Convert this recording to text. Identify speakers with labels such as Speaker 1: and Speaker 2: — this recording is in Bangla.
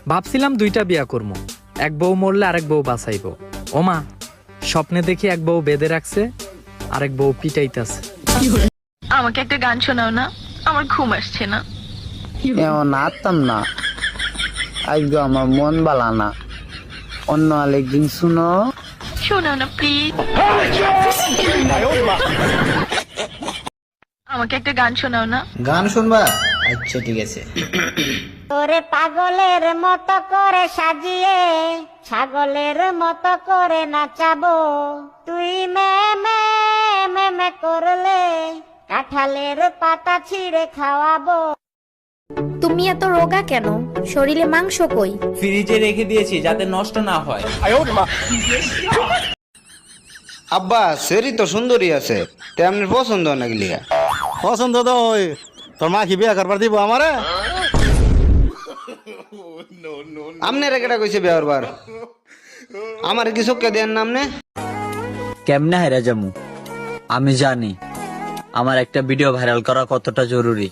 Speaker 1: ভাবছিলাম 2টা বিয়া করবো, এক বউ মরলে আরেক বউ বাঁচাইবো। ওমা, স্বপ্নে দেখি এক বউ বেঁধে রাখছে, আরেক বউ পিটাইতেছে।
Speaker 2: আমাকে একটা গান শোনাও না, আমার ঘুম আসছে না।
Speaker 3: এমন আত্মাম না, আজকে আমার মন বালা না, অন্য আরেকদিন শুনো।
Speaker 2: শোনাও না প্লিজ, আমাকে একটা গান শোনাও না।
Speaker 3: গান শুনবা? আচ্ছা ঠিক আছে।
Speaker 4: তোরে পাগলের মতো করে সাজিয়ে ছাগলের মতো করে নাচাবো, তুই মে মে মে মে করলে কাঁঠালের পাতা ছিঁড়ে খাওয়াবো।
Speaker 5: তুমি এত রোগা কেন? শরীরে মাংস কই?
Speaker 6: ফ্রিজে রেখে দিয়েছি যাতে নষ্ট না হয়।
Speaker 7: আব্বা শরীর তো সুন্দরী আছে, তেমনি পছন্দ নাকি?
Speaker 8: পছন্দ তো ওই তোর মা কি বিয়া করবার দিব আমারে?
Speaker 7: আমনে রেখেটা কইছে বিয়ার বার, আমার কি চোখকে দেন নামনে?
Speaker 9: কেমনে হাইরা যামু? আমি জানি আমার একটা ভিডিও ভাইরাল করা কতটা জরুরি।